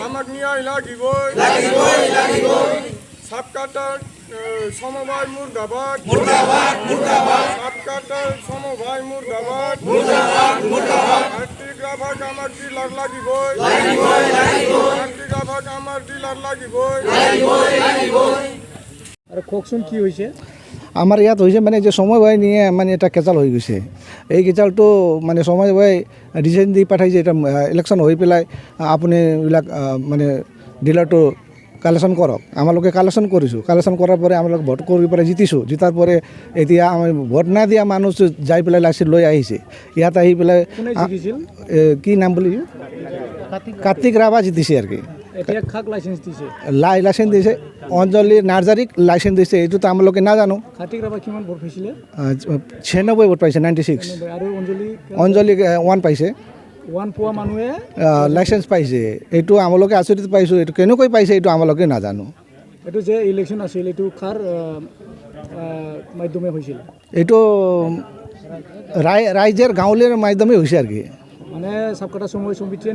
আমাক ন্যায় লাগিবই সাবকাটার সমবায় মুর্দাবাদ সাবকাটার সমবায় মুর্দাবাদ আর্টিগ্রাফাক আমার ডিলার লাগিবই আর্টিগ্রাফাক আমার ডিলার লাগিবই। আর ককচোন কি হয়েছে? আমার ইয়াত হয়েছে মানে যে সময় ভাই নিয়ে মানে এটা কেচাল হয়ে গেছে। এই কেচালটো মানে সময় ভাই রিজাইন দিয়ে পাঠাইছে, এটা ইলেকশন হয়ে পেলাই আপুনি এইবিলাক মানে ডিলাৰটো কালেকশ্যন কৰক। আমালোকে কালেকশ্যন কৰিছোঁ, কালেকশ্যন কৰাৰ পৰে আমালোকে ভোট কৰি পেলাই জিতিছোঁ। জিতাৰ পৰে এতিয়া আমি ভোট নাই দিয়া মানুহ যাই পেলাই লাইচেঞ্চ লৈ আহিছে। ইয়াত আহি পেলাই কি নাম বুলি কাৰ্তিক ৰাভা জিতিছে আৰু কি লাইসেন্স দিছে লাইসেন্স দিছে অঞ্জলি নাৰ্জাৰীক লাইসেন্স দিছে। এইটোতো আমালোকে নাজানো। কাৰ্তিক ৰাভা কিমান ভোট পাইছিলে? 96 ভোট পাইছে, 96। আৰু অঞ্জলি 1 পাইছে। 1 পোৱা মানুহে লাইসেন্স পাইছে। এইটো আমালোকে আচৰিত পাইছোঁ। এইটো কেনেকৈ পাইছে এইটো আমালোকে নাজানো। এইটো যে ইলেকশ্যন আছিল এইটো কাৰ মাধ্যমে হৈছিল? এইটো ৰাইজৰ গাঁৱলীৰ মাধ্যমে হৈছে আৰু কি। মানে সাবকাটা সমবায় সমিতিয়ে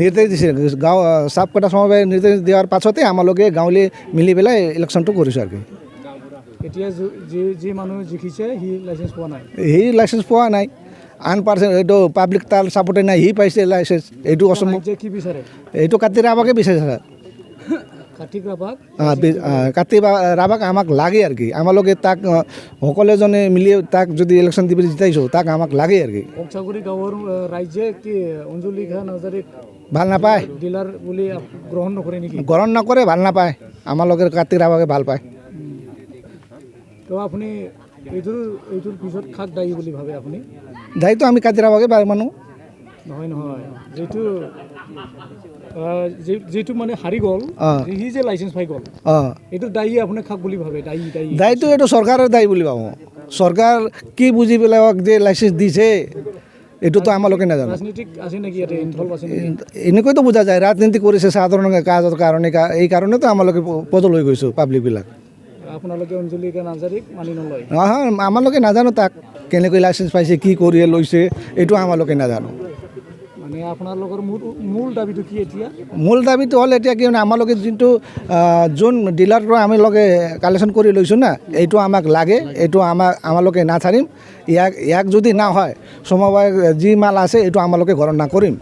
নিৰ্দেশ দিছে। গাঁও সাবকাটা সমবায় নিৰ্দেশ দিয়াৰ পাছতে আমালোকে গাঁৱলী মিলি পেলাই ইলেকশ্যনটো কৰিছোঁ আৰু কি। এতিয়া যি মানুহ জিকিছে সি লাইসেন্স পোৱা নাই? সি লাইসেন্স পোৱা নাই। আন পাৰ্চন এইটো পাব্লিক তাৰ ছাপৰ্টে নাই, সি পাইছে লাইসেন্স। এইটো অসম্ভৱ। কি বিচাৰে? এইটো কাৰ্তিক ৰাভাকে বিচাৰিছে ছাৰ। কাৰ্তিক ৰাভাক কাৰ্তিক ৰাভাক আমাক লাগে আৰু কি। আমালোকে তাক সকলোজনে মিলি তাক যদি ইলেকশ্যন দিবলৈ জিতাইছোঁ, তাক আমাক লাগে আৰু কি। কক্সাগুৰি গাঁৱৰ ৰাইজে কি অঞ্জলি নাৰ্জাৰীক ভাল নাপায়, ডিলাৰ বুলি গ্ৰহণ নকৰে নেকি? গ্ৰহণ নকৰে, ভাল নাপায়। আমালোকে কাৰ্তিক ৰাভাকে ভাল পায়। তো আপুনি এইটোৰ পিছত খাক দায়ী বুলি ভাবে আপুনি? দায়ীটো আমি কাৰ্তিক ৰাভাকে মানুহ। নহয় যিটো মানে হাৰি গ'ল, সি যে লাইসেন্স পাই গ'ল, এইটো দায়ী আপুনি খাক বুলি ভাবে? দায়ীটো এইটো চৰকাৰৰ দায়ী বুলি ভাবোঁ। চৰকাৰ কি বুজি পেলাই যে লাইসেন্স দিছে এইটোতো আমালোকে নাজানো। ৰাজনীতিক আছে নেকি ইয়াতে? ইনভলভ আছে নেকি? এনেকৈতো বুজা যায় ৰাজনীতি কৰিছে সাধাৰণ কাজৰ কাৰণে। এই কাৰণেতো আমালোকে পদ লৈ গৈছোঁ পাব্লিকবিলাক। আপোনালোকে অঞ্জলি নাৰ্জাৰীক মানি নলয়? আমালোকে নাজানো তাক কেনেকৈ লাইসেন্স পাইছে, কি কৰি লৈছে, এইটো আমালোকে নাজানো। মানে আপোনালোকৰ মূল দাবীটো কি এতিয়া? মূল দাবীটো হ'ল এতিয়া কি, আমালোকে যোনটো যোন ডিলাৰৰ পৰা আমালোকে কালেকশ্যন কৰি লৈছোঁ না, এইটো আমাক লাগে। এইটো আমালোকে নাথাৰিম। ইয়াক যদি না হয় সমবায় যি মাল আছে এইটো আমালোকে গ্ৰহণ নকৰিম।